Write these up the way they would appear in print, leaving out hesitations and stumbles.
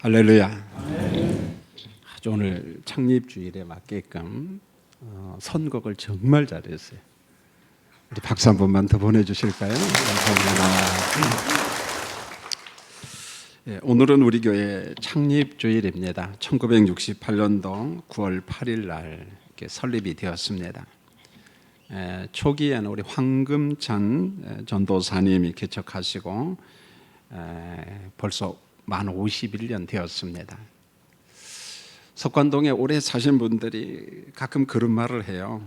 할렐루야. 아주 오늘 창립주일에 맞게끔 선곡을 정말 잘했어요. 우리 박수 한 번만 더 보내주실까요? 감사합니다. 오늘은 우리 교회 창립주일입니다. 1968년도 9월 8일 날 이렇게 설립이 되었습니다. 초기에는 우리 황금찬 전도사님이 개척하시고 벌써 만 51년 되었습니다. 석관동에 오래 사신 분들이 가끔 그런 말을 해요.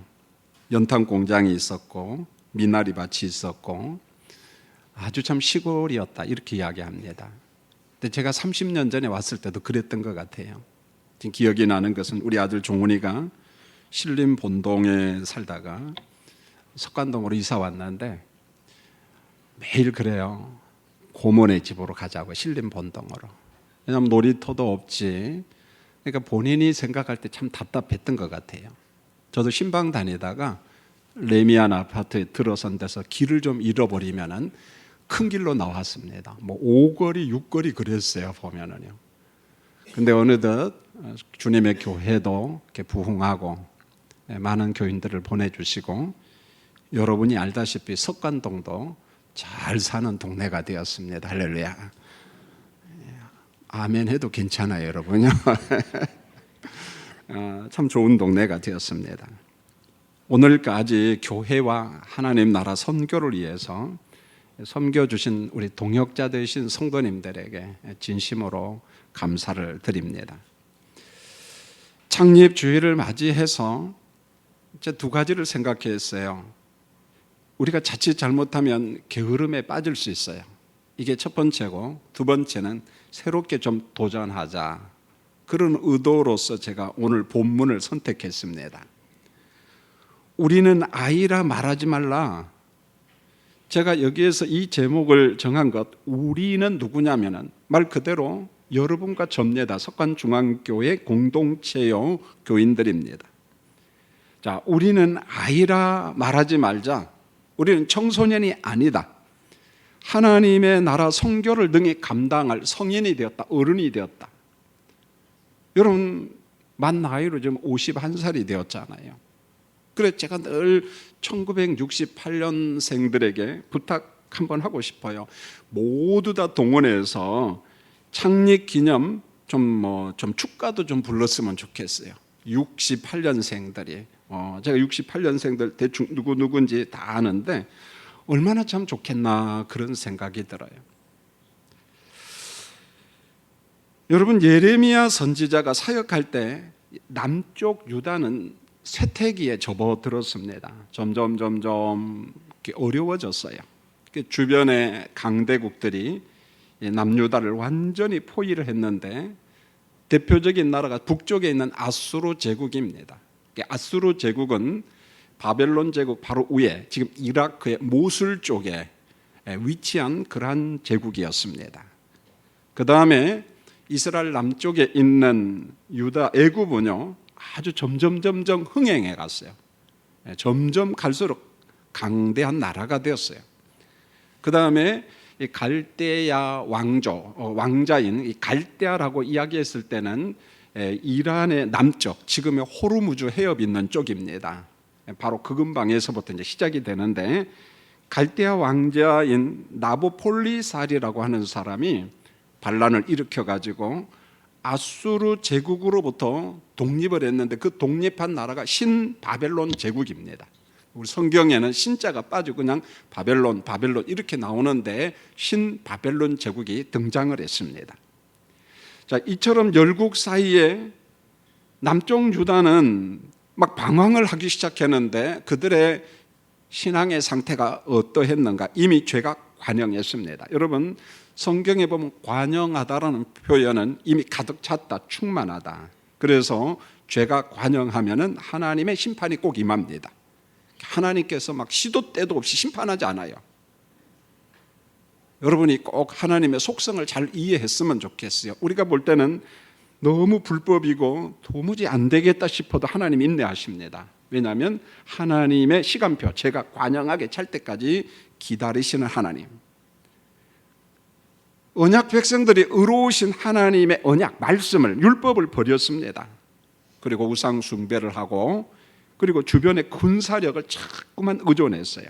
연탄 공장이 있었고 미나리 밭이 있었고 아주 참 시골이었다 이렇게 이야기합니다. 근데 제가 30년 전에 왔을 때도 그랬던 것 같아요. 지금 기억이 나는 것은 우리 아들 종훈이가 신림 본동에 살다가 석관동으로 이사 왔는데 매일 그래요. 고모네 집으로 가자고, 신림 본동으로. 왜냐하면 놀이터도 없지. 그러니까 본인이 생각할 때 참 답답했던 것 같아요. 저도 신방 다니다가 레미안 아파트에 들어선 데서 길을 좀 잃어버리면은 큰 길로 나왔습니다. 뭐 5거리, 6거리 그랬어요, 보면은요. 근데 어느덧 주님의 교회도 이렇게 부흥하고 많은 교인들을 보내주시고 여러분이 알다시피 석관동도 잘 사는 동네가 되었습니다. 할렐루야. 아멘 해도 괜찮아요, 여러분요. 참 좋은 동네가 되었습니다. 오늘까지 교회와 하나님 나라 선교를 위해서 섬겨주신 우리 동역자 되신 성도님들에게 진심으로 감사를 드립니다. 창립주일을 맞이해서 이제 두 가지를 생각했어요. 우리가 자칫 잘못하면 게으름에 빠질 수 있어요. 이게 첫 번째고, 두 번째는 새롭게 좀 도전하자. 그런 의도로서 제가 오늘 본문을 선택했습니다. 우리는 아이라 말하지 말라. 제가 여기에서 이 제목을 정한 것, 우리는 누구냐면은 말 그대로 여러분과 접니다. 석관중앙교회 공동체요 교인들입니다. 자, 우리는 아이라 말하지 말자. 우리는 청소년이 아니다. 하나님의 나라 선교를 능히 감당할 성인이 되었다. 어른이 되었다. 여러분 만 나이로 지금 51살이 되었잖아요. 그래서 제가 늘 1968년생들에게 부탁 한번 하고 싶어요. 모두 다 동원해서 창립 기념 좀 축가도 좀 불렀으면 좋겠어요. 68년생들이 제가 68년생들 대충 누군지 다 아는데 얼마나 참 좋겠나 그런 생각이 들어요. 여러분 예레미야 선지자가 사역할 때 남쪽 유다는 쇠퇴기에 접어들었습니다. 점점 어려워졌어요. 주변의 강대국들이 남유다를 완전히 포위를 했는데 대표적인 나라가 북쪽에 있는 아수르 제국입니다. 아수르 제국은 바벨론 제국 바로 위에 지금 이라크의 모술 쪽에 위치한 그러한 제국이었습니다. 그 다음에 이스라엘 남쪽에 있는 유다 애굽은요 아주 점점 흥행해 갔어요. 점점 갈수록 강대한 나라가 되었어요. 그 다음에 갈대아 왕자인 이 갈대아라고 이야기했을 때는 이란의 남쪽, 지금의 호르무즈 해협 있는 쪽입니다. 바로 그 근방에서부터 이제 시작이 되는데 갈대아 왕자인 나보폴리살이라고 하는 사람이 반란을 일으켜가지고 아수르 제국으로부터 독립을 했는데 그 독립한 나라가 신바벨론 제국입니다. 우리 성경에는 신자가 빠지고 그냥 바벨론 이렇게 나오는데 신바벨론 제국이 등장을 했습니다. 자, 이처럼 열국 사이에 남쪽 유다는 막 방황을 하기 시작했는데 그들의 신앙의 상태가 어떠했는가? 이미 죄가 관영했습니다. 여러분 성경에 보면 관영하다라는 표현은 이미 가득 찼다, 충만하다. 그래서 죄가 관영하면은 하나님의 심판이 꼭 임합니다. 하나님께서 막 시도 때도 없이 심판하지 않아요. 여러분이 꼭 하나님의 속성을 잘 이해했으면 좋겠어요. 우리가 볼 때는 너무 불법이고 도무지 안 되겠다 싶어도 하나님 인내하십니다. 왜냐하면 하나님의 시간표, 제가 관영하게 찰 때까지 기다리시는 하나님. 언약 백성들이 의로우신 하나님의 언약 말씀을, 율법을 버렸습니다. 그리고 우상 숭배를 하고, 그리고 주변의 군사력을 자꾸만 의존했어요.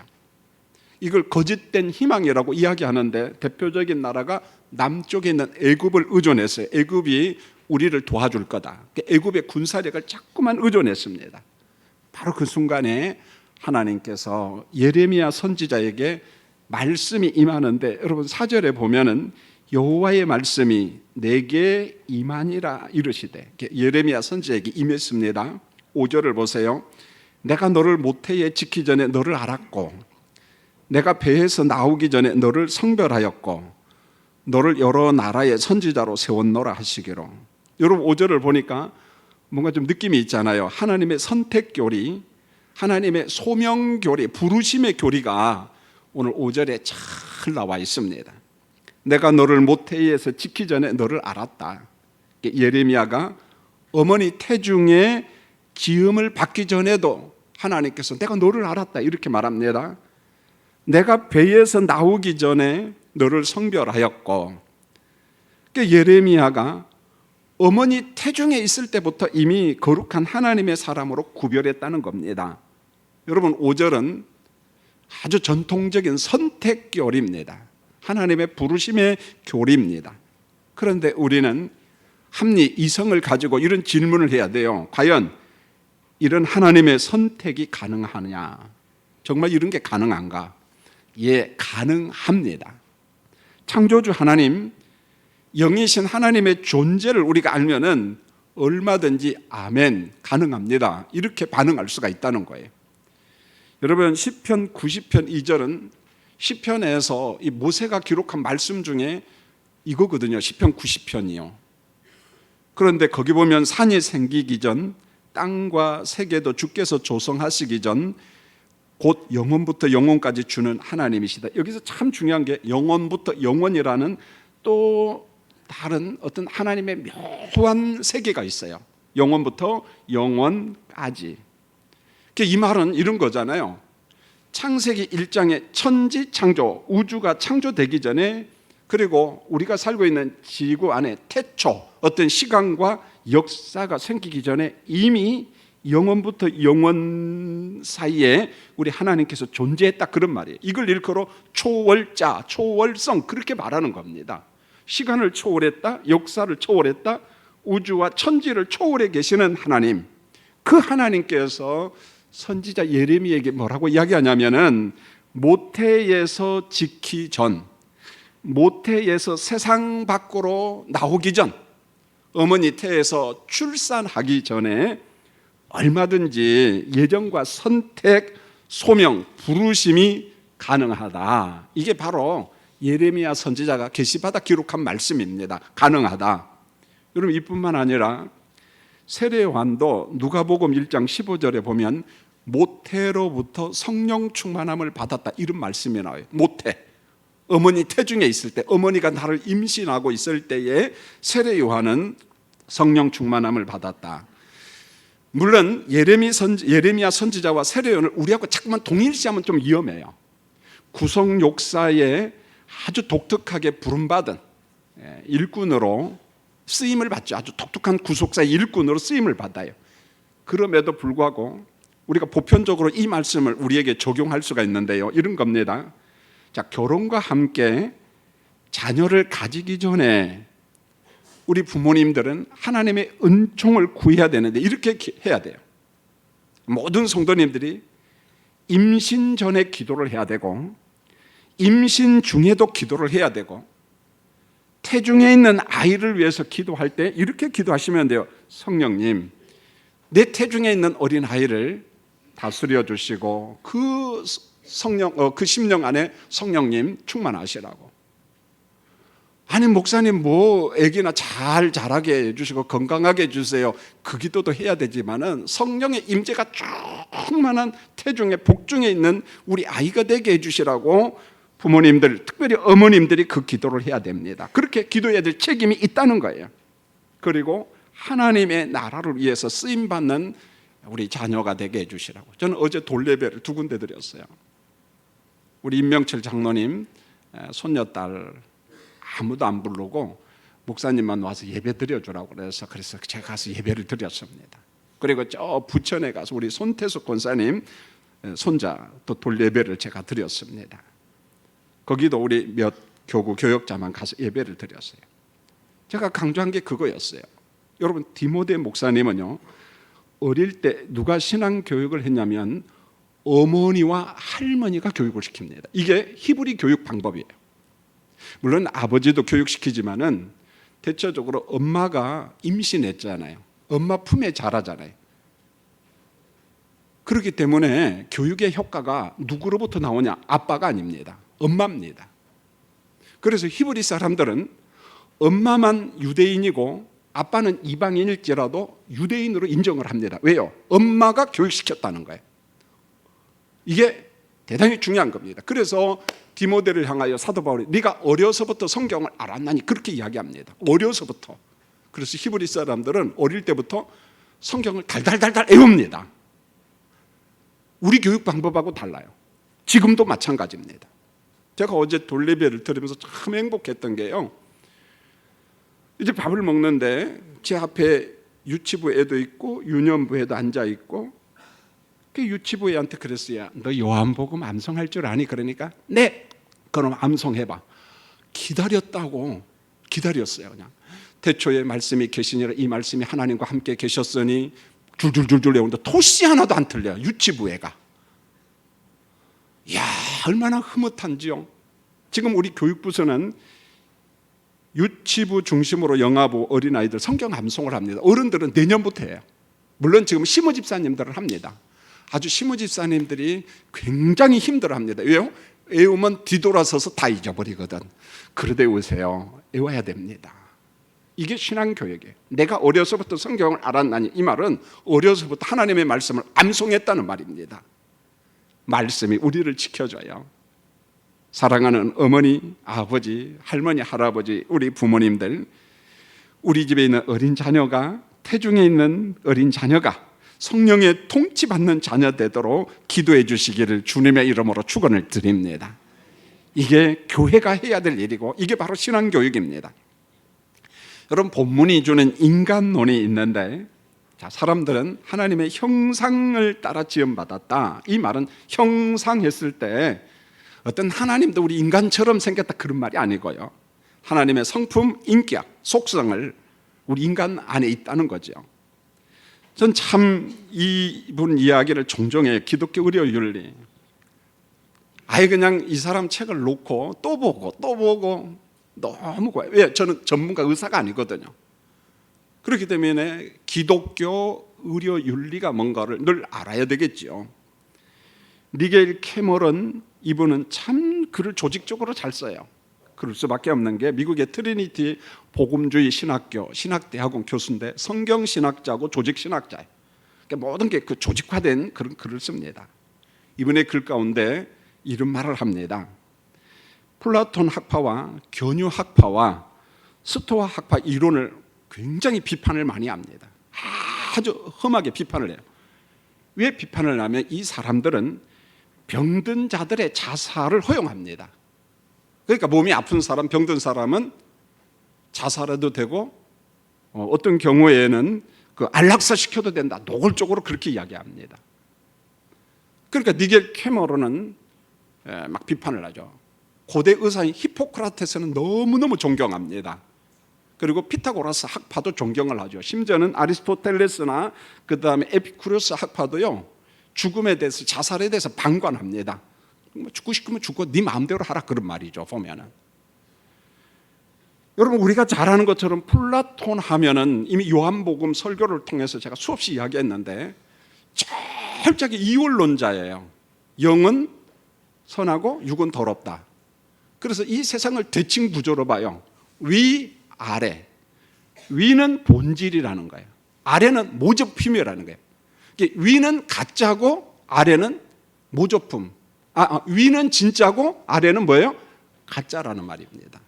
이걸 거짓된 희망이라고 이야기하는데 대표적인 나라가 남쪽에 있는 애굽을 의존했어요. 애굽이 우리를 도와줄 거다. 애굽의 군사력을 자꾸만 의존했습니다. 바로 그 순간에 하나님께서 예레미야 선지자에게 말씀이 임하는데, 여러분 4절에 보면은 여호와의 말씀이 내게 임하니라 이르시되, 예레미야 선지자에게 임했습니다. 5절을 보세요. 내가 너를 모태에 짓기 전에 너를 알았고, 내가 배에서 나오기 전에 너를 성별하였고, 너를 여러 나라의 선지자로 세웠노라 하시기로. 여러분 5절을 보니까 뭔가 좀 느낌이 있잖아요. 하나님의 선택 교리, 하나님의 소명 교리, 부르심의 교리가 오늘 5절에 잘 나와 있습니다. 내가 너를 모태에서 짓기 전에 너를 알았다. 예레미야가 어머니 태중에 기음을 받기 전에도 하나님께서 내가 너를 알았다 이렇게 말합니다. 내가 배에서 나오기 전에 너를 성별하였고, 예레미야가 어머니 태중에 있을 때부터 이미 거룩한 하나님의 사람으로 구별했다는 겁니다. 여러분 5절은 아주 전통적인 선택 교리입니다. 하나님의 부르심의 교리입니다. 그런데 우리는 합리, 이성을 가지고 이런 질문을 해야 돼요. 과연 이런 하나님의 선택이 가능하냐? 정말 이런 게 가능한가? 예, 가능합니다. 창조주 하나님, 영이신 하나님의 존재를 우리가 알면은 얼마든지 아멘, 가능합니다, 이렇게 반응할 수가 있다는 거예요. 여러분 시편 90편 2절은 시편에서 이 모세가 기록한 말씀 중에 이거거든요. 시편 90편이요. 그런데 거기 보면 산이 생기기 전, 땅과 세계도 주께서 조성하시기 전 곧 영원부터 영원까지 주는 하나님이시다. 여기서 참 중요한 게 영원부터 영원이라는 또 다른 어떤 하나님의 묘한 세계가 있어요. 영원부터 영원까지. 이 말은 이런 거잖아요. 창세기 1장의 천지 창조, 우주가 창조되기 전에, 그리고 우리가 살고 있는 지구 안에 태초, 어떤 시간과 역사가 생기기 전에 이미 영원부터 영원 사이에 우리 하나님께서 존재했다, 그런 말이에요. 이걸 일컬어 초월자, 초월성, 그렇게 말하는 겁니다. 시간을 초월했다, 역사를 초월했다, 우주와 천지를 초월해 계시는 하나님, 그 하나님께서 선지자 예레미야에게 뭐라고 이야기하냐면은 모태에서 짓기 전, 모태에서 세상 밖으로 나오기 전, 어머니 태에서 출산하기 전에 얼마든지 예정과 선택, 소명, 부르심이 가능하다. 이게 바로 예레미야 선지자가 계시받아 기록한 말씀입니다. 가능하다. 여러분 이뿐만 아니라 세례 요한도 누가복음 1장 15절에 보면 모태로부터 성령 충만함을 받았다, 이런 말씀이 나와요. 모태, 어머니 태중에 있을 때, 어머니가 나를 임신하고 있을 때에 세례 요한은 성령 충만함을 받았다. 물론 예레미야 선지자와 세례 요한을 우리하고 자꾸만 동일시하면 좀 위험해요. 구속 역사에 아주 독특하게 부름받은 일꾼으로 쓰임을 받죠. 아주 독특한 구속사의 일꾼으로 쓰임을 받아요. 그럼에도 불구하고 우리가 보편적으로 이 말씀을 우리에게 적용할 수가 있는데요, 이런 겁니다. 자, 결혼과 함께 자녀를 가지기 전에 우리 부모님들은 하나님의 은총을 구해야 되는데 이렇게 해야 돼요. 모든 성도님들이 임신 전에 기도를 해야 되고, 임신 중에도 기도를 해야 되고, 태중에 있는 아이를 위해서 기도할 때 이렇게 기도하시면 돼요. 성령님, 내 태중에 있는 어린 아이를 다스려 주시고 그 심령 안에 성령님 충만하시라고. 아니 목사님 뭐 아기나 잘 자라게 해주시고 건강하게 해주세요, 그 기도도 해야 되지만은 성령의 임재가 충만한 태중에 복중에 있는 우리 아이가 되게 해주시라고 부모님들, 특별히 어머님들이 그 기도를 해야 됩니다. 그렇게 기도해야 될 책임이 있다는 거예요. 그리고 하나님의 나라를 위해서 쓰임받는 우리 자녀가 되게 해주시라고. 저는 어제 돌예배를 2군데 드렸어요. 우리 임명철 장로님 손녀딸 아무도 안 부르고 목사님만 와서 예배 드려주라고 그래서 제가 가서 예배를 드렸습니다. 그리고 저 부천에 가서 우리 손태숙 권사님 손자 또 돌예배를 제가 드렸습니다. 거기도 우리 몇 교구 교역자만 가서 예배를 드렸어요. 제가 강조한 게 그거였어요. 여러분, 디모데 목사님은요, 어릴 때 누가 신앙 교육을 했냐면 어머니와 할머니가 교육을 시킵니다. 이게 히브리 교육 방법이에요. 물론 아버지도 교육시키지만은 대체적으로 엄마가 임신했잖아요. 엄마 품에 자라잖아요. 그렇기 때문에 교육의 효과가 누구로부터 나오냐? 아빠가 아닙니다. 엄마입니다. 그래서 히브리 사람들은 엄마만 유대인이고 아빠는 이방인일지라도 유대인으로 인정을 합니다. 왜요? 엄마가 교육시켰다는 거예요. 이게 대단히 중요한 겁니다. 그래서 디모데를 향하여 사도 바울이 네가 어려서부터 성경을 알았나니 그렇게 이야기합니다. 어려서부터. 그래서 히브리 사람들은 어릴 때부터 성경을 달달달달 외웁니다. 우리 교육 방법하고 달라요. 지금도 마찬가지입니다. 제가 어제 돌예배를 들으면서 참 행복했던 게요, 이제 밥을 먹는데 제 앞에 유치부 애도 있고 유년부 애도 앉아 있고, 그 유치부 애한테 그랬어요. 너 요한복음 암송할 줄 아니? 그러니까 네, 그럼 암송해봐. 기다렸다고. 기다렸어요. 그냥 태초에 말씀이 계시니라, 이 말씀이 하나님과 함께 계셨으니 줄줄줄줄 외우는데 토시 하나도 안 틀려요. 유치부 애가. 이야, 얼마나 흐뭇한지요. 지금 우리 교육부서는 유치부 중심으로 영아부 어린아이들 성경 암송을 합니다. 어른들은 내년부터 해요. 물론 지금 시모 집사님들은 합니다. 아주 시모 집사님들이 굉장히 힘들어합니다. 왜요? 외우면 뒤돌아서서 다 잊어버리거든. 그러되 오세요. 외워야 됩니다. 이게 신앙교육이에요. 내가 어려서부터 성경을 알았나니, 이 말은 어려서부터 하나님의 말씀을 암송했다는 말입니다. 말씀이 우리를 지켜줘요. 사랑하는 어머니, 아버지, 할머니, 할아버지, 우리 부모님들, 우리 집에 있는 어린 자녀가, 태중에 있는 어린 자녀가 성령의 통치받는 자녀 되도록 기도해 주시기를 주님의 이름으로 축원을 드립니다. 이게 교회가 해야 될 일이고 이게 바로 신앙교육입니다. 여러분, 본문이 주는 인간론이 있는데, 자, 사람들은 하나님의 형상을 따라 지음받았다. 이 말은 형상했을 때 어떤 하나님도 우리 인간처럼 생겼다, 그런 말이 아니고요, 하나님의 성품, 인격, 속성을 우리 인간 안에 있다는 거죠. 전 참 이분 이야기를 종종 해요. 기독교 의료 윤리. 아예 그냥 이 사람 책을 놓고 또 보고 너무 고요. 왜? 저는 전문가 의사가 아니거든요. 그렇기 때문에 기독교 의료 윤리가 뭔가를 늘 알아야 되겠죠. 니겔 캐머런, 이분은 참 글을 조직적으로 잘 써요. 그럴 수밖에 없는 게 미국의 트리니티 복음주의 신학교 신학대학원 교수인데 성경신학자고 조직신학자예요. 그러니까 모든 게 그 조직화된 그런 글을 씁니다. 이분의 글 가운데 이런 말을 합니다. 플라톤 학파와 견유 학파와 스토아 학파 이론을 굉장히 비판을 많이 합니다. 아주 험하게 비판을 해요. 왜 비판을 하면 이 사람들은 병든 자들의 자살을 허용합니다. 그러니까 몸이 아픈 사람, 병든 사람은 자살해도 되고 어떤 경우에는 그 안락사 시켜도 된다, 노골적으로 그렇게 이야기합니다. 그러니까 니겔 캐머런은 막 비판을 하죠. 고대 의사인 히포크라테스는 너무너무 존경합니다. 그리고 피타고라스 학파도 존경을 하죠. 심지어는 아리스토텔레스나 그 다음에 에피쿠로스 학파도요, 죽음에 대해서, 자살에 대해서 방관합니다. 죽고 싶으면 죽고 네 마음대로 하라, 그런 말이죠. 보면은 여러분, 우리가 잘 아는 것처럼 플라톤 하면은 이미 요한복음 설교를 통해서 제가 수없이 이야기했는데 철저하게 이원론자예요. 영은 선하고 육은 더럽다. 그래서 이 세상을 대칭 구조로 봐요. 위, 아래. 위는 본질이라는 거예요. 아래는 모조품이라는 거예요. 위는 가짜고 아래는 모조품. 위는 진짜고 아래는 뭐예요? 가짜라는 말입니다.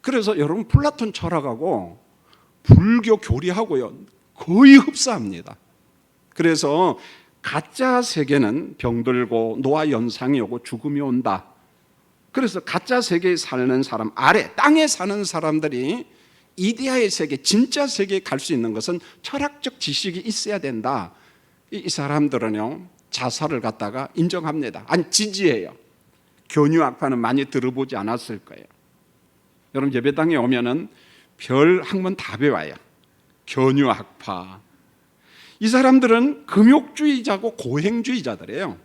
그래서 여러분, 플라톤 철학하고 불교 교리하고요 거의 흡사합니다. 그래서 가짜 세계는 병들고 노화 연상이 오고 죽음이 온다. 그래서 가짜 세계에 사는 사람 아래 땅에 사는 사람들이 이데아의 세계, 진짜 세계에 갈 수 있는 것은 철학적 지식이 있어야 된다. 이 사람들은요 자살을 갖다가 인정합니다. 아니 지지해요. 교류학파는 많이 들어보지 않았을 거예요. 여러분 예배당에 오면은 별 학문 다 배워요. 교류학파. 이 사람들은 금욕주의자고 고행주의자들이에요.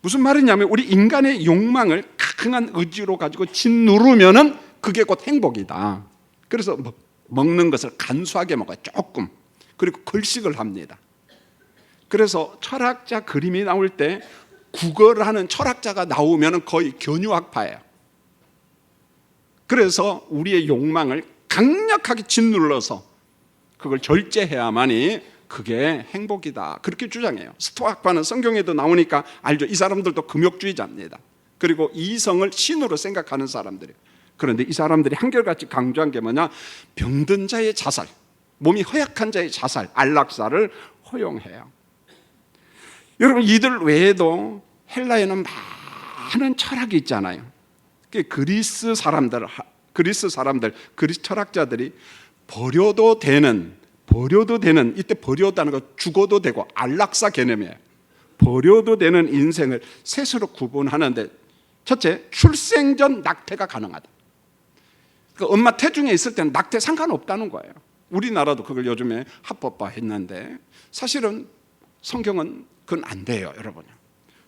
무슨 말이냐면 우리 인간의 욕망을 강한 의지로 가지고 짓누르면은 그게 곧 행복이다. 그래서 먹는 것을 간소하게 먹어요. 조금. 그리고 걸식을 합니다. 그래서 철학자 그림이 나올 때 국어를 하는 철학자가 나오면 거의 견유학파예요. 그래서 우리의 욕망을 강력하게 짓눌러서 그걸 절제해야만이 그게 행복이다. 그렇게 주장해요. 스토아학파는 성경에도 나오니까 알죠. 이 사람들도 금욕주의자입니다. 그리고 이성을 신으로 생각하는 사람들이에요. 그런데 이 사람들이 한결같이 강조한 게 뭐냐? 병든 자의 자살, 몸이 허약한 자의 자살, 안락사를 허용해요. 여러분 이들 외에도 헬라에는 많은 철학이 있잖아요. 그리스 사람들, 그리스 철학자들이 버려도 되는 이때 버려다는 거 죽어도 되고 안락사 개념이에요. 버려도 되는 인생을 셋으로 구분하는데 첫째, 출생 전 낙태가 가능하다. 그러니까 엄마 태중에 있을 때는 낙태 상관없다는 거예요. 우리나라도 그걸 요즘에 합법화했는데 사실은 성경은 그건 안 돼요, 여러분.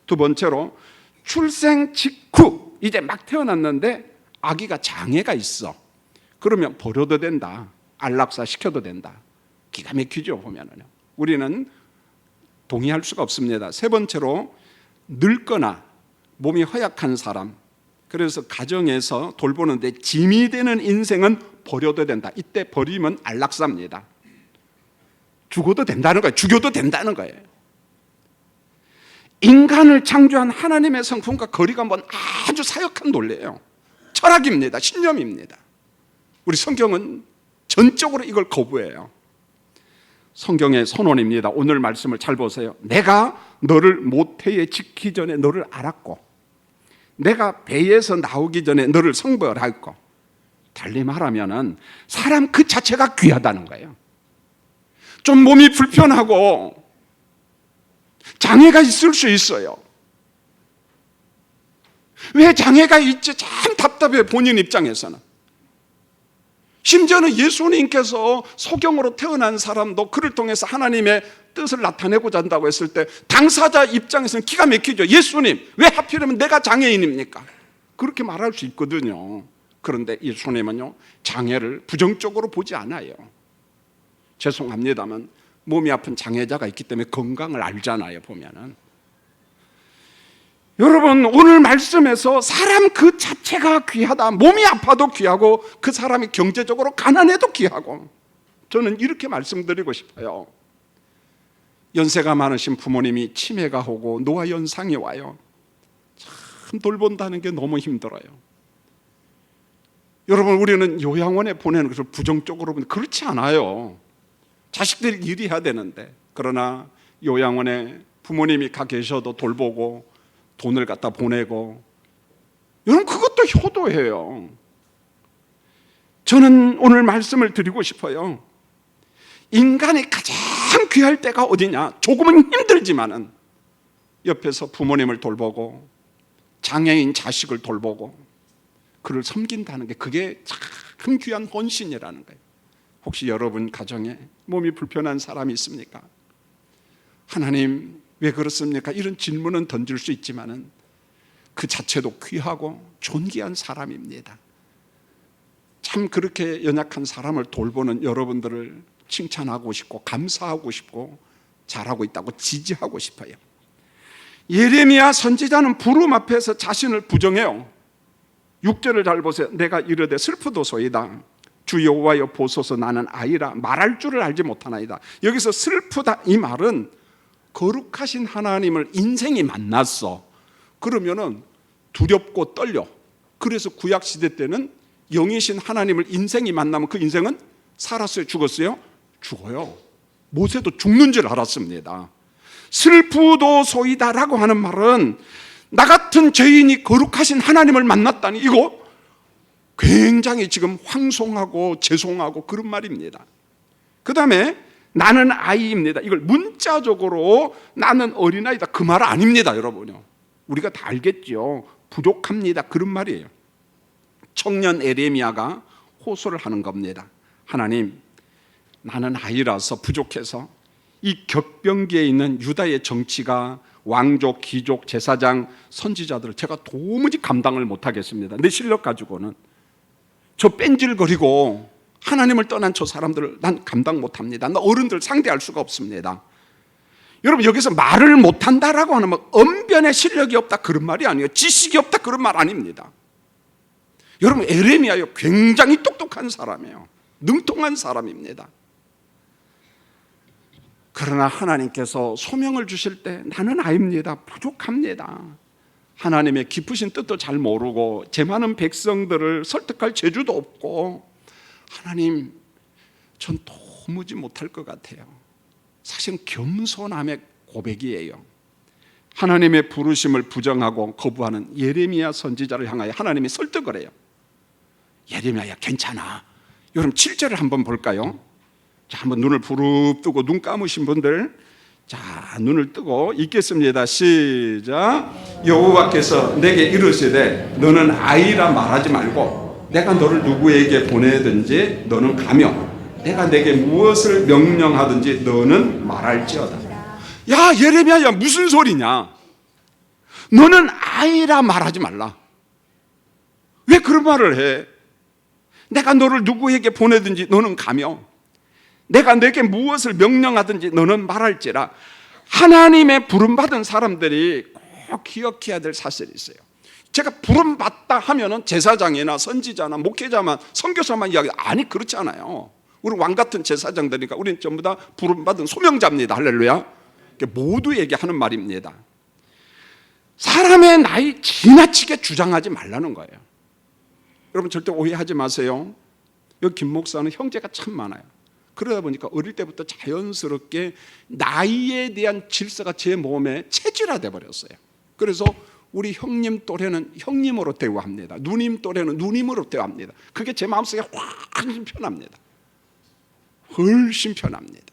두 번째로 출생 직후 이제 막 태어났는데 아기가 장애가 있어. 그러면 버려도 된다. 안락사 시켜도 된다. 기가 막히죠, 보면은요. 우리는 동의할 수가 없습니다. 세 번째로 늙거나 몸이 허약한 사람, 그래서 가정에서 돌보는데 짐이 되는 인생은 버려도 된다. 이때 버리면 안락사입니다. 죽어도 된다는 거예요. 죽여도 된다는 거예요. 인간을 창조한 하나님의 성품과 거리가 먼 아주 사역한 논리예요. 철학입니다. 신념입니다. 우리 성경은 전적으로 이걸 거부해요. 성경의 선언입니다. 오늘 말씀을 잘 보세요. 내가 너를 모태에 짓기 전에 너를 알았고 내가 배에서 나오기 전에 너를 성별했고, 달리 말하면 사람 그 자체가 귀하다는 거예요. 좀 몸이 불편하고 장애가 있을 수 있어요. 왜 장애가 있지? 참 답답해, 본인 입장에서는. 심지어는 예수님께서 소경으로 태어난 사람도 그를 통해서 하나님의 뜻을 나타내고자 한다고 했을 때 당사자 입장에서는 기가 막히죠. 예수님, 왜 하필이면 내가 장애인입니까? 그렇게 말할 수 있거든요. 그런데 예수님은요, 장애를 부정적으로 보지 않아요. 죄송합니다만 몸이 아픈 장애자가 있기 때문에 건강을 알잖아요, 보면은. 여러분, 오늘 말씀에서 사람 그 자체가 귀하다. 몸이 아파도 귀하고 그 사람이 경제적으로 가난해도 귀하고, 저는 이렇게 말씀드리고 싶어요. 연세가 많으신 부모님이 치매가 오고 노화연상이 와요. 참 돌본다는 게 너무 힘들어요. 여러분, 우리는 요양원에 보내는 것을 부정적으로 보면 그렇지 않아요. 자식들이 일이 해야 되는데, 그러나 요양원에 부모님이 가 계셔도 돌보고 돈을 갖다 보내고, 여러분 그것도 효도예요. 저는 오늘 말씀을 드리고 싶어요. 인간이 가장 귀할 때가 어디냐? 조금은 힘들지만은 옆에서 부모님을 돌보고 장애인 자식을 돌보고 그를 섬긴다는 게, 그게 참 귀한 헌신이라는 거예요. 혹시 여러분 가정에 몸이 불편한 사람이 있습니까? 하나님 왜 그렇습니까? 이런 질문은 던질 수 있지만은 그 자체도 귀하고 존귀한 사람입니다. 참 그렇게 연약한 사람을 돌보는 여러분들을 칭찬하고 싶고 감사하고 싶고 잘하고 있다고 지지하고 싶어요. 예레미야 선지자는 부름 앞에서 자신을 부정해요. 6절을 잘 보세요. 내가 이르되 슬프도소이다. 주 여호와여 보소서 나는 아이라 말할 줄을 알지 못하나이다. 여기서 슬프다 이 말은 거룩하신 하나님을 인생이 만났어. 그러면은 두렵고 떨려. 그래서 구약시대 때는 영이신 하나님을 인생이 만나면 그 인생은 살았어요? 죽었어요? 죽어요. 모세도 죽는 줄 알았습니다. 슬프도소이다라고 하는 말은 나 같은 죄인이 거룩하신 하나님을 만났다니, 이거 굉장히 지금 황송하고 죄송하고 그런 말입니다. 그 다음에 나는 아이입니다. 이걸 문자적으로 나는 어린아이다, 그 말 아닙니다. 여러분요, 우리가 다 알겠죠. 부족합니다, 그런 말이에요. 청년 에레미야가 호소를 하는 겁니다. 하나님, 나는 아이라서 부족해서 이 격변기에 있는 유다의 정치가 왕족, 귀족, 제사장, 선지자들을 제가 도무지 감당을 못하겠습니다. 내 실력 가지고는 저 뺀질거리고 하나님을 떠난 저 사람들을 난 감당 못합니다. 나 어른들 상대할 수가 없습니다. 여러분, 여기서 말을 못한다라고 하는 뭐 언변의 실력이 없다 그런 말이 아니에요. 지식이 없다 그런 말 아닙니다. 여러분, 에레미야요, 굉장히 똑똑한 사람이에요. 능통한 사람입니다. 그러나 하나님께서 소명을 주실 때 나는 아입니다, 부족합니다, 하나님의 깊으신 뜻도 잘 모르고 제 많은 백성들을 설득할 재주도 없고, 하나님, 전 도무지 못할 것 같아요. 사실은 겸손함의 고백이에요. 하나님의 부르심을 부정하고 거부하는 예레미야 선지자를 향하여 하나님이 설득을 해요. 예레미야야, 괜찮아. 여러분 7절을 한번 볼까요? 자, 한번 눈을 부릅뜨고 눈 감으신 분들, 자, 눈을 뜨고 읽겠습니다. 시작. 여호와께서 내게 이르시되 너는 아이라 말하지 말고 내가 너를 누구에게 보내든지 너는 가며 내가 내게 무엇을 명령하든지 너는 말할지어다. 야, 예레미야야, 무슨 소리냐? 너는 아이라 말하지 말라. 왜 그런 말을 해? 내가 너를 누구에게 보내든지 너는 가며 내가 내게 무엇을 명령하든지 너는 말할지라. 하나님의 부름받은 사람들이 꼭 기억해야 될 사실이 있어요. 제가 부름받다 하면은 제사장이나 선지자나 목회자만, 선교사만 이야기, 아니, 그렇지 않아요. 우리 왕 같은 제사장들이니까 우리는 전부 다 부름받은 소명자입니다. 할렐루야. 모두에게 하는 말입니다. 사람의 나이 지나치게 주장하지 말라는 거예요. 여러분 절대 오해하지 마세요. 여기 김 목사는 형제가 참 많아요. 그러다 보니까 어릴 때부터 자연스럽게 나이에 대한 질서가 제 몸에 체질화돼 버렸어요. 그래서 우리 형님 또래는 형님으로 대우합니다. 누님 또래는 누님으로 대우합니다. 그게 제 마음속에 훨씬 편합니다. 훨씬 편합니다.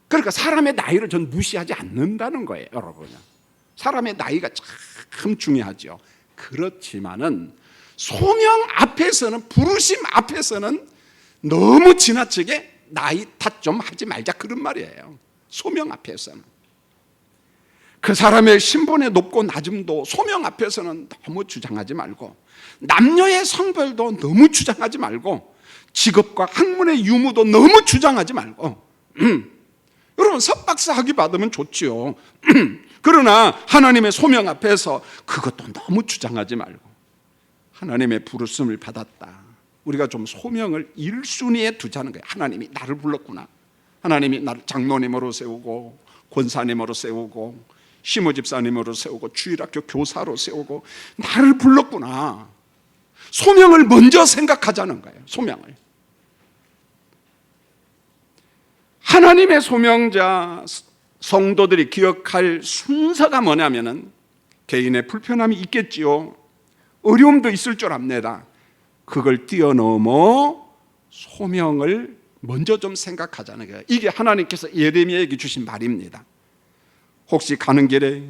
그러니까 사람의 나이를 전 무시하지 않는다는 거예요, 여러분. 사람의 나이가 참 중요하죠. 그렇지만은 소명 앞에서는, 부르심 앞에서는 너무 지나치게 나이 탓 좀 하지 말자, 그런 말이에요. 소명 앞에서는. 그 사람의 신분의 높고 낮음도 소명 앞에서는 너무 주장하지 말고, 남녀의 성별도 너무 주장하지 말고, 직업과 학문의 유무도 너무 주장하지 말고, 여러분 석박사 학위 받으면 좋지요. 그러나 하나님의 소명 앞에서 그것도 너무 주장하지 말고, 하나님의 부르심을 받았다, 우리가 좀 소명을 1순위에 두자는 거예요. 하나님이 나를 불렀구나. 하나님이 나를 장로님으로 세우고 권사님으로 세우고 시모집사님으로 세우고 주일학교 교사로 세우고 나를 불렀구나. 소명을 먼저 생각하자는 거예요. 소명을. 하나님의 소명자 성도들이 기억할 순서가 뭐냐면은, 개인의 불편함이 있겠지요. 어려움도 있을 줄 압니다. 그걸 뛰어넘어 소명을 먼저 좀 생각하자는 거예요. 이게 하나님께서 예레미야에게 주신 말입니다. 혹시 가는 길에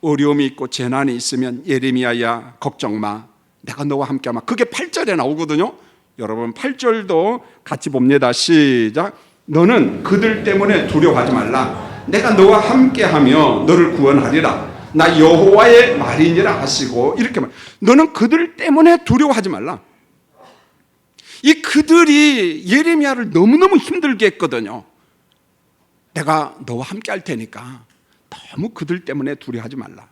어려움이 있고 재난이 있으면 예레미야야 걱정 마, 내가 너와 함께하마. 그게 8절에 나오거든요. 여러분 8절도 같이 봅니다. 시작. 너는 그들 때문에 두려워하지 말라. 내가 너와 함께하며 너를 구원하리라. 나 여호와의 말이니라 하시고, 이렇게 말. 너는 그들 때문에 두려워하지 말라. 이 그들이 예레미야를 너무너무 힘들게 했거든요. 내가 너와 함께 할 테니까 너무 그들 때문에 두려워하지 말라.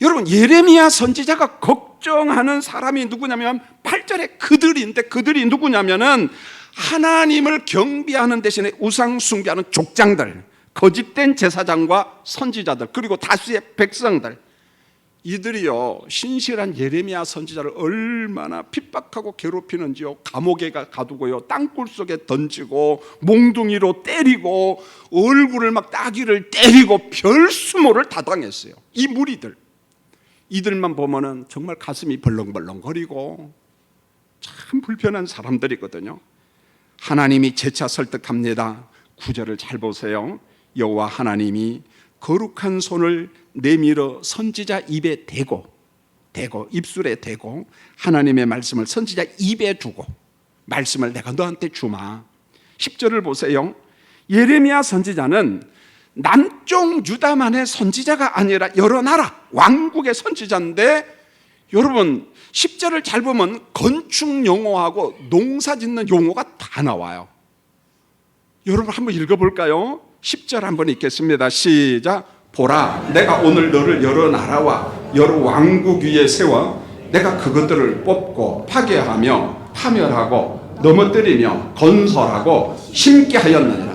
여러분 예레미야 선지자가 걱정하는 사람이 누구냐면 8절에 그들인데, 그들이 누구냐면은 하나님을 경배하는 대신에 우상 숭배하는 족장들, 거짓된 제사장과 선지자들, 그리고 다수의 백성들, 이들이요 신실한 예레미야 선지자를 얼마나 핍박하고 괴롭히는지요. 감옥에 가두고요, 땅굴 속에 던지고 몽둥이로 때리고 얼굴을 막 따귀를 때리고 별수모를 다 당했어요. 이 무리들, 이들만 보면은 정말 가슴이 벌렁벌렁거리고 참 불편한 사람들이거든요. 하나님이 재차 설득합니다. 9절을 잘 보세요. 여호와 하나님이 거룩한 손을 내밀어 선지자 입에 대고 입술에 대고 하나님의 말씀을 선지자 입에 두고 말씀을 내가 너한테 주마. 10절을 보세요. 예레미야 선지자는 남쪽 유다만의 선지자가 아니라 여러 나라 왕국의 선지자인데, 여러분 10절을 잘 보면 건축 용어하고 농사 짓는 용어가 다 나와요. 여러분 한번 읽어볼까요? 10절 한번 읽겠습니다. 시작. 보라, 내가 오늘 너를 여러 나라와 여러 왕국 위에 세워 내가 그것들을 뽑고 파괴하며 파멸하고 넘어뜨리며 건설하고 심게 하였느니라.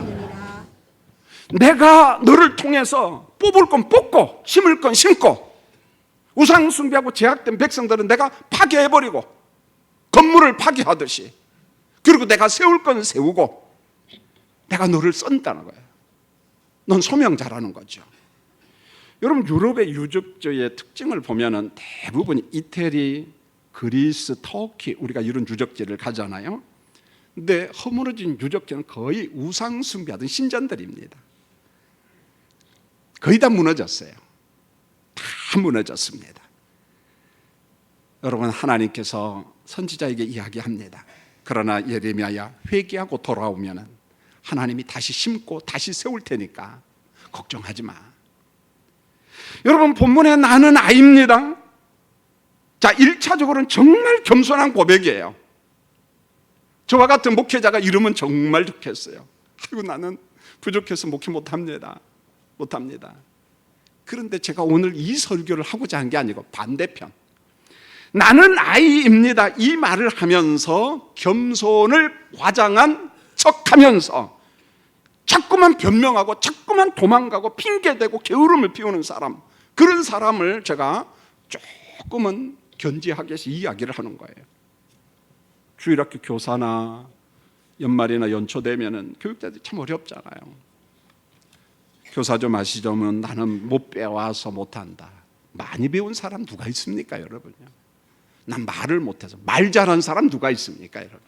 내가 너를 통해서 뽑을 건 뽑고 심을 건 심고, 우상 숭배하고 제약된 백성들은 내가 파괴해버리고 건물을 파괴하듯이, 그리고 내가 세울 건 세우고 내가 너를 쏜다는 거예요. 넌 소명자라는 거죠. 여러분 유럽의 유적지의 특징을 보면은 대부분 이태리, 그리스, 터키, 우리가 이런 유적지를 가잖아요. 근데 허물어진 유적지는 거의 우상 숭배하던 신전들입니다. 거의 다 무너졌어요. 다 무너졌습니다. 여러분 하나님께서 선지자에게 이야기합니다. 그러나 예레미야야, 회개하고 돌아오면은 하나님이 다시 심고 다시 세울 테니까 걱정하지 마. 여러분 본문에 나는 아이입니다. 자, 1차적으로는 정말 겸손한 고백이에요. 저와 같은 목회자가 이러면 정말 좋겠어요. 아이고 나는 부족해서 목회 못합니다. 그런데 제가 오늘 이 설교를 하고자 한 게 아니고 반대편, 나는 아이입니다 이 말을 하면서 겸손을 과장한 척하면서 자꾸만 변명하고 자꾸만 도망가고 핑계대고 게으름을 피우는 사람, 그런 사람을 제가 조금은 견지하기 위해서 이야기를 하는 거예요. 주일학교 교사나 연말이나 연초 되면은 교육자들이 참 어렵잖아요. 교사 좀 하시자면 나는 못 배워서 못한다. 많이 배운 사람 누가 있습니까 여러분요? 난 말을 못해서. 말 잘하는 사람 누가 있습니까 여러분?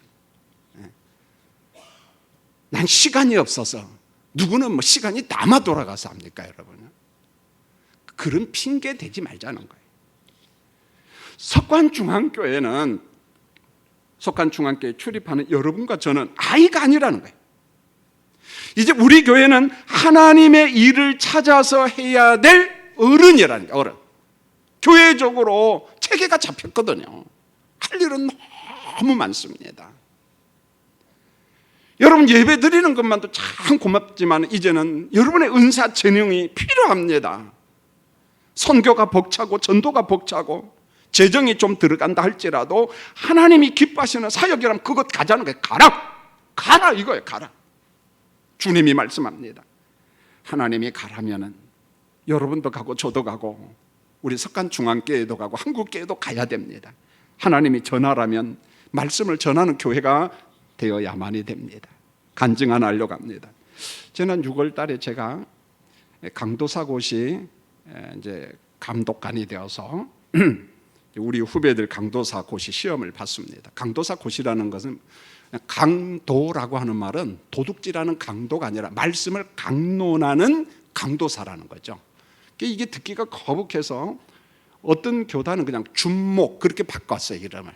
난 시간이 없어서. 누구는 뭐 시간이 남아 돌아가서 합니까 여러분? 그런 핑계 대지 말자는 거예요. 석관중앙교회는, 석관중앙교회에 출입하는 여러분과 저는 아이가 아니라는 거예요. 이제 우리 교회는 하나님의 일을 찾아서 해야 될 어른이라는 거예요. 어른. 교회적으로 체계가 잡혔거든요. 할 일은 너무 많습니다. 여러분 예배 드리는 것만도 참 고맙지만 이제는 여러분의 은사 재능이 필요합니다. 선교가 벅차고 전도가 벅차고 재정이 좀 들어간다 할지라도 하나님이 기뻐하시는 사역이라면 그것 가자는 거예요. 가라 이거예요. 가라. 주님이 말씀합니다. 하나님이 가라면은 여러분도 가고 저도 가고 우리 석간중앙교회도 가고 한국교회도 가야 됩니다. 하나님이 전하라면 말씀을 전하는 교회가 되어야만이 됩니다. 간증 하나 하려고 합니다. 지난 6월 달에 제가 강도사고시 이제 감독관이 되어서 우리 후배들 강도사고시 시험을 봤습니다. 강도사고시라는 것은, 강도라고 하는 말은 도둑질하는 강도가 아니라 말씀을 강론하는 강도사라는 거죠. 이게 듣기가 거북해서 어떤 교단은 그냥 준목 그렇게 바꿨어요 이름을.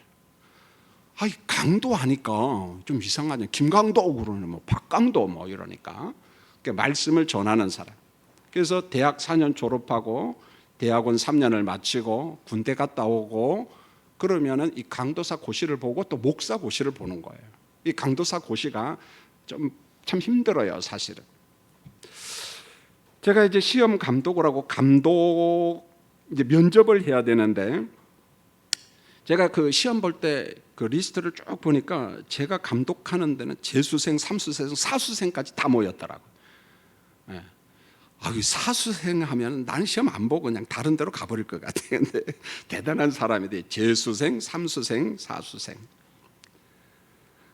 아이 강도 하니까 좀 이상하죠. 김강도 그러는 뭐 박강도 뭐 이러니까. 말씀을 전하는 사람. 그래서 대학 4년 졸업하고 대학원 3년을 마치고 군대 갔다 오고 그러면은 이 강도사 고시를 보고 또 목사 고시를 보는 거예요. 이 강도사 고시가 좀 참 힘들어요 사실은. 제가 이제 시험 감독을 하고 감독 이제 면접을 해야 되는데, 제가 그 시험 볼 때 그 리스트를 쭉 보니까 제가 감독하는 데는 재수생, 삼수생, 사수생까지 다 모였더라고요. 사수생 하면 나는 시험 안 보고 그냥 다른 데로 가버릴 것 같아. 근데 대단한 사람이 돼. 재수생, 삼수생, 사수생.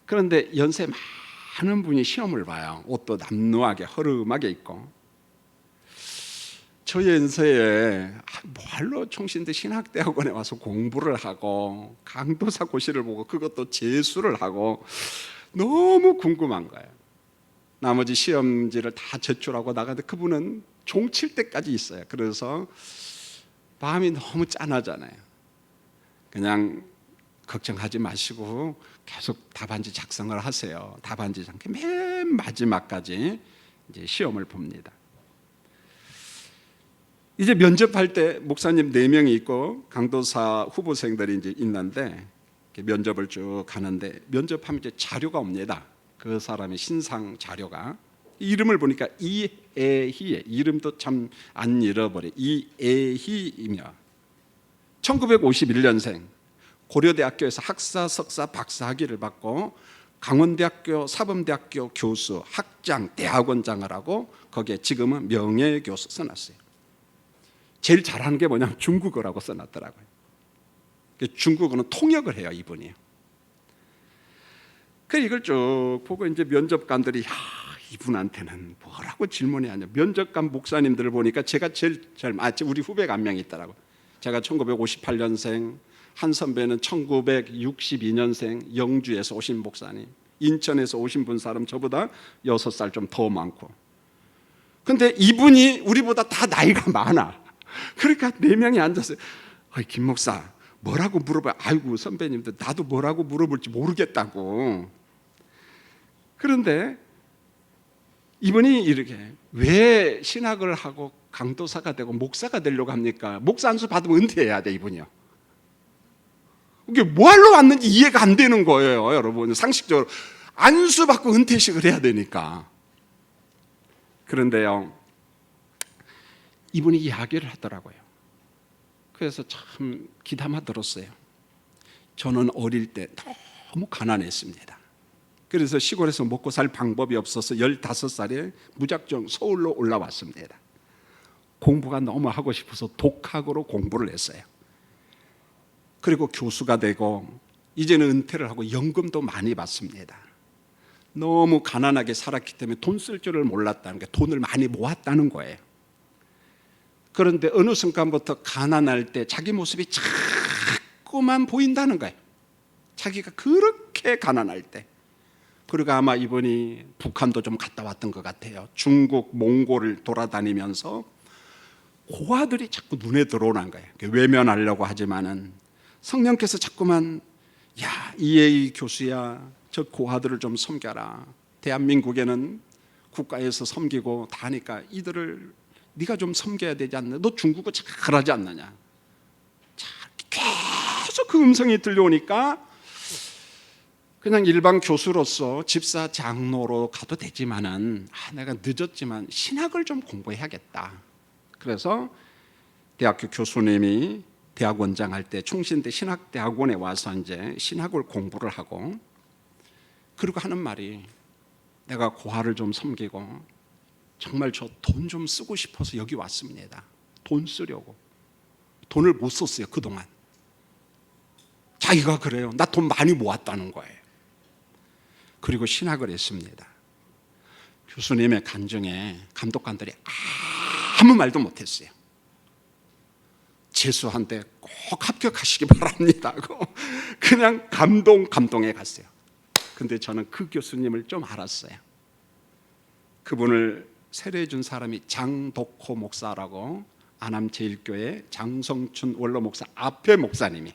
그런데 연세 많은 분이 시험을 봐요. 옷도 남루하게 허름하게 입고. 저 연세에 뭐할로 총신대 신학대학원에 와서 공부를 하고 강도사 고시를 보고 그것도 재수를 하고 너무 궁금한 거예요. 나머지 시험지를 다 제출하고 나가는데 그분은 종칠 때까지 있어요. 그래서 마음이 너무 짠하잖아요. 그냥 걱정하지 마시고 계속 답안지 작성을 하세요. 답안지 작성 맨 마지막까지 이제 시험을 봅니다. 이제 면접할 때 목사님 4명이 있고 강도사 후보생들이 이제 있는데 면접을 쭉 가는데 면접하면 이제 자료가 옵니다. 그 사람의 신상 자료가. 이름을 보니까 이애희의 이름도 참 안 잃어버려. 이애희이며 1951년생 고려대학교에서 학사, 석사, 박사학위를 받고 강원대학교 사범대학교 교수, 학장, 대학원장을 하고 거기에 지금은 명예교수 써놨어요. 제일 잘하는 게 뭐냐면 중국어라고 써놨더라고요. 중국어는 통역을 해요, 이분이요. 그래서 이걸 쭉 보고 이제 면접관들이 이분한테는 뭐라고 질문해야 하냐. 면접관 목사님들을 보니까 제가 제일 우리 후배가 한 명 있더라고. 제가 1958년생, 한 선배는 1962년생 영주에서 오신 목사님, 인천에서 오신 분 사람 저보다 6살 좀 더 많고. 근데 이분이 우리보다 다 나이가 많아. 그러니까 4명이 앉았어요. 김 목사 뭐라고 물어봐요. 아이고 선배님들 나도 뭐라고 물어볼지 모르겠다고. 그런데 이분이 이렇게 왜 신학을 하고 강도사가 되고 목사가 되려고 합니까? 목사 안수 받으면 은퇴해야 돼 이분이요. 이게 뭐하러 왔는지 이해가 안 되는 거예요. 여러분 상식적으로 안수 받고 은퇴식을 해야 되니까. 그런데요 이분이 이야기를 하더라고요. 그래서 참 귀담아 들었어요. 저는 어릴 때 너무 가난했습니다. 그래서 시골에서 먹고 살 방법이 없어서 15살에 무작정 서울로 올라왔습니다. 공부가 너무 하고 싶어서 독학으로 공부를 했어요. 그리고 교수가 되고 이제는 은퇴를 하고 연금도 많이 받습니다. 너무 가난하게 살았기 때문에 돈 쓸 줄을 몰랐다는 게 돈을 많이 모았다는 거예요. 그런데 어느 순간부터 가난할 때 자기 모습이 자꾸만 보인다는 거예요. 자기가 그렇게 가난할 때. 그리고 아마 이분이 북한도 좀 갔다 왔던 것 같아요. 중국, 몽골을 돌아다니면서 고아들이 자꾸 눈에 들어오는 거예요. 외면하려고 하지만은 성령께서 자꾸만 이혜희 교수야 저 고아들을 좀 섬겨라. 대한민국에는 국가에서 섬기고 다 하니까 이들을 네가 좀 섬겨야 되지 않나? 너 중국어 잘하지 않느냐? 계속 그 음성이 들려오니까 그냥 일반 교수로서 집사 장로로 가도 되지만은 내가 늦었지만 신학을 좀 공부해야겠다. 그래서 대학교 교수님이 대학원장 할 때 충신대 신학대학원에 와서 이제 신학을 공부를 하고 그리고 하는 말이 내가 고아를 좀 섬기고 정말 저 돈 좀 쓰고 싶어서 여기 왔습니다. 돈 쓰려고. 돈을 못 썼어요 그동안. 자기가 그래요. 나 돈 많이 모았다는 거예요. 그리고 신학을 했습니다. 교수님의 간증에 감독관들이 아무 말도 못했어요. 재수한테 꼭 합격하시기 바랍니다. 그냥 감동에 갔어요. 근데 저는 그 교수님을 좀 알았어요. 그분을 세례해 준 사람이 장덕호 목사라고 안암제일교회 장성춘 원로 목사 앞에 목사님이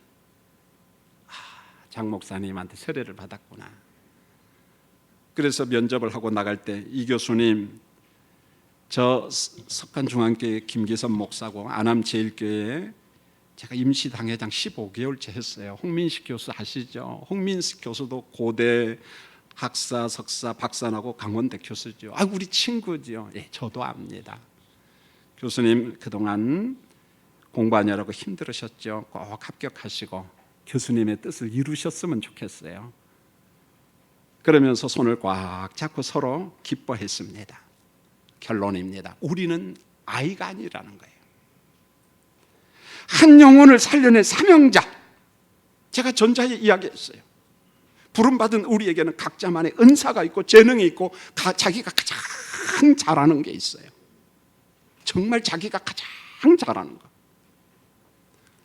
장 목사님한테 세례를 받았구나. 그래서 면접을 하고 나갈 때 이 교수님 저 석간중앙교회 김기선 목사고 안암제일교회에 제가 임시당회장 15개월째 했어요. 홍민식 교수 아시죠? 홍민식 교수도 고대 학사, 석사, 박사나고 강원대 교수죠. 우리 친구죠. 예, 저도 압니다. 교수님 그동안 공부하느라고 힘들으셨죠. 꼭 합격하시고 교수님의 뜻을 이루셨으면 좋겠어요. 그러면서 손을 꽉 잡고 서로 기뻐했습니다. 결론입니다. 우리는 아이가 아니라는 거예요. 한 영혼을 살려낸 사명자. 제가 전자에 이야기했어요. 부름받은 우리에게는 각자만의 은사가 있고 재능이 있고 자기가 가장 잘하는 게 있어요. 정말 자기가 가장 잘하는 것.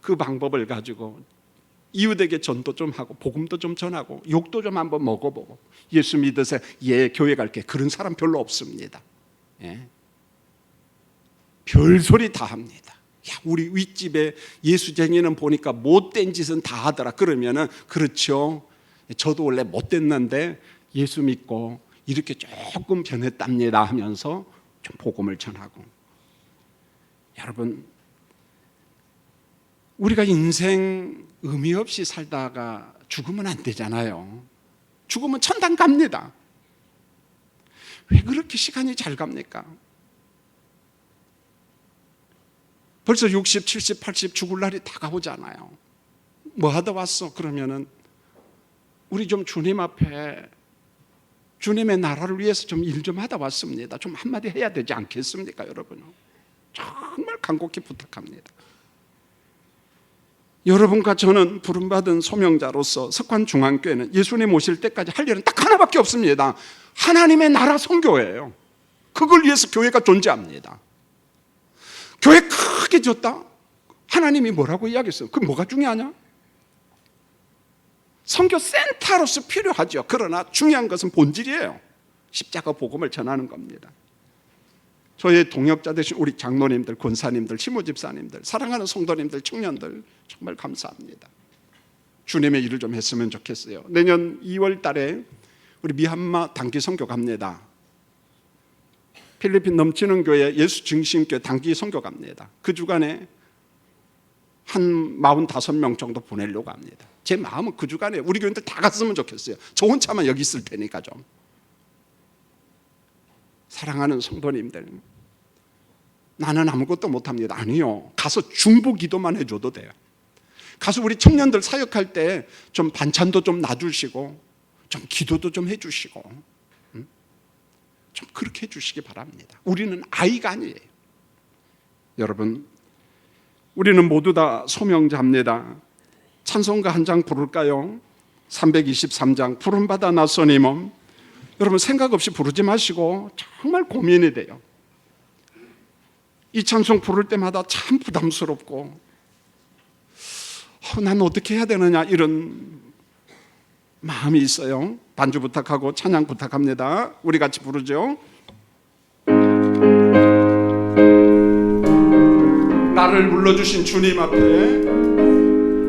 그 방법을 가지고 이웃에게 전도 좀 하고 복음도 좀 전하고 욕도 좀 한번 먹어보고 예수 믿으세요. 예, 교회 갈게. 그런 사람 별로 없습니다. 예. 별소리 다 합니다. 야, 우리 윗집에 예수쟁이는 보니까 못된 짓은 다 하더라. 그러면은 그렇죠. 저도 원래 못됐는데 예수 믿고 이렇게 조금 변했답니다 하면서 좀 복음을 전하고. 여러분, 우리가 인생 의미 없이 살다가 죽으면 안 되잖아요. 죽으면 천당 갑니다. 왜 그렇게 시간이 잘 갑니까? 벌써 60, 70, 80 죽을 날이 다가오잖아요. 뭐 하다 왔어? 그러면은 우리 좀 주님 앞에 주님의 나라를 위해서 좀 일 좀 하다 왔습니다. 좀 한마디 해야 되지 않겠습니까, 여러분? 정말 간곡히 부탁합니다. 여러분과 저는 부름받은 소명자로서 석환중앙교회는 예수님 오실 때까지 할 일은 딱 하나밖에 없습니다. 하나님의 나라 선교예요. 그걸 위해서 교회가 존재합니다. 교회 크게 졌다? 하나님이 뭐라고 이야기했어요? 그게 뭐가 중요하냐? 선교 센터로서 필요하죠. 그러나 중요한 것은 본질이에요. 십자가 복음을 전하는 겁니다. 저의 동역자 되신 우리 장로님들, 권사님들, 시무집사님들, 사랑하는 성도님들, 청년들 정말 감사합니다. 주님의 일을 좀 했으면 좋겠어요. 내년 2월 달에 우리 미얀마 단기 선교 갑니다. 필리핀 넘치는 교회 예수 중심교회 단기 선교 갑니다. 그 주간에 한 45명 정도 보내려고 합니다. 제 마음은 그 주간에 우리 교인들 다 갔으면 좋겠어요. 저 혼자만 여기 있을 테니까 좀. 사랑하는 성도님들, 나는 아무것도 못합니다. 아니요, 가서 중보 기도만 해줘도 돼요. 가서 우리 청년들 사역할 때 좀 반찬도 좀 놔주시고 좀 기도도 좀 해주시고 좀 그렇게 해주시기 바랍니다. 우리는 아이가 아니에요. 여러분, 우리는 모두 다 소명자입니다. 찬송가 한 장 부를까요? 323장 부름받아 나서니 몸. 여러분, 생각 없이 부르지 마시고 정말 고민이 돼요. 이 찬송 부를 때마다 참 부담스럽고 난 어떻게 해야 되느냐 이런 마음이 있어요. 반주 부탁하고 찬양 부탁합니다. 우리 같이 부르죠. 나를 불러주신 주님 앞에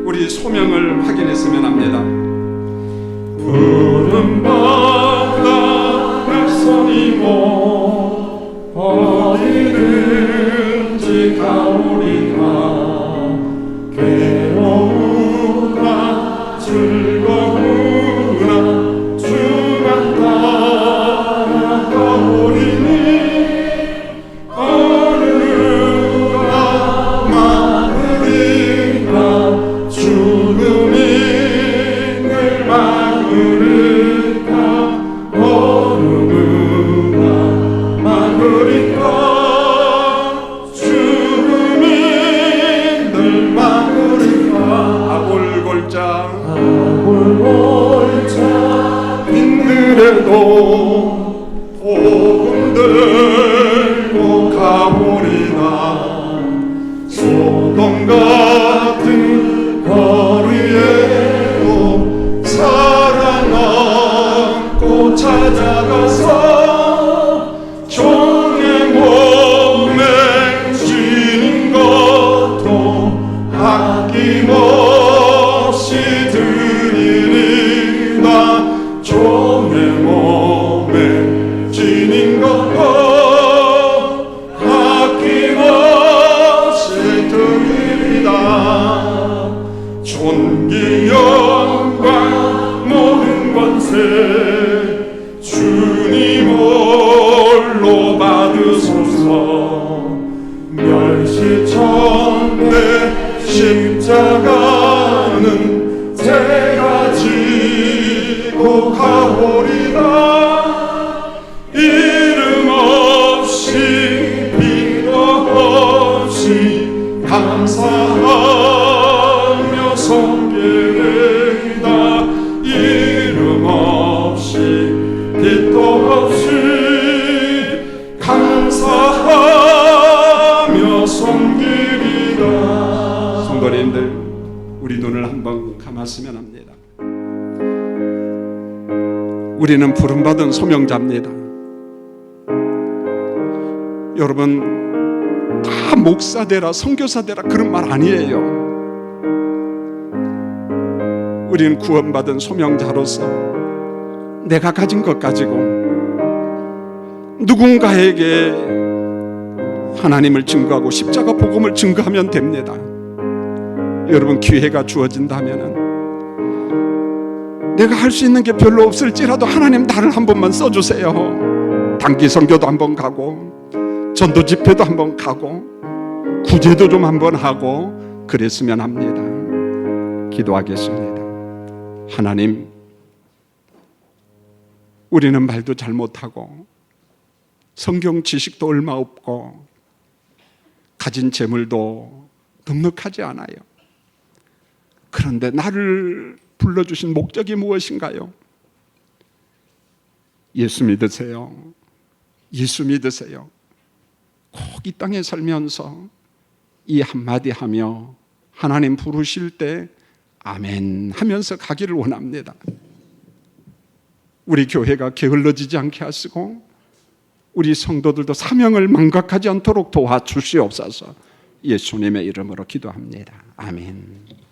우리 소명을 확인했으면 합니다. 부름받아 나서니 몸 어디든지 가오리라. 괴로우나 즐거우나 주가 따라 가오리니 어느 누가 막으리까. 죽음이 늘 막으리까. 어느 누가 막으리까. 아골골자 빈들에도 복음 들고 가보리나. 소돔 같은 거리에도 사랑 안고 찾아가서 종의 몸에 쥐는 것도 아낌없이 드리리다. 종의 몸에 쥐는 것도 아낌없이 드리리다. 존귀 영광 모든 권세 주님 홀로 받으소서. 멸시천대 십자가는 제가 지고 가오리다. 이름 없이 감사하며 섬기리이다. 이름 없이 빛도 없이 감사하며 섬기리이다. 성도님들, 우리 눈을 한번 감았으면 합니다. 우리는 부름받은 소명자입니다. 여러분, 다 목사 되라, 선교사 되라 그런 말 아니에요. 우리는 구원받은 소명자로서 내가 가진 것 가지고 누군가에게 하나님을 증거하고 십자가 복음을 증거하면 됩니다. 여러분, 기회가 주어진다면은 내가 할 수 있는 게 별로 없을지라도 하나님 나를 한 번만 써주세요. 단기 선교도 한번 가고 전도 집회도 한번 가고 구제도 좀 한번 하고 그랬으면 합니다. 기도하겠습니다. 하나님, 우리는 말도 잘 못하고 성경 지식도 얼마 없고 가진 재물도 넉넉하지 않아요. 그런데 나를 불러주신 목적이 무엇인가요? 예수 믿으세요. 예수 믿으세요. 꼭 이 땅에 살면서 이 한마디 하며 하나님 부르실 때 아멘 하면서 가기를 원합니다. 우리 교회가 게을러지지 않게 하시고 우리 성도들도 사명을 망각하지 않도록 도와주시옵소서. 예수님의 이름으로 기도합니다. 아멘.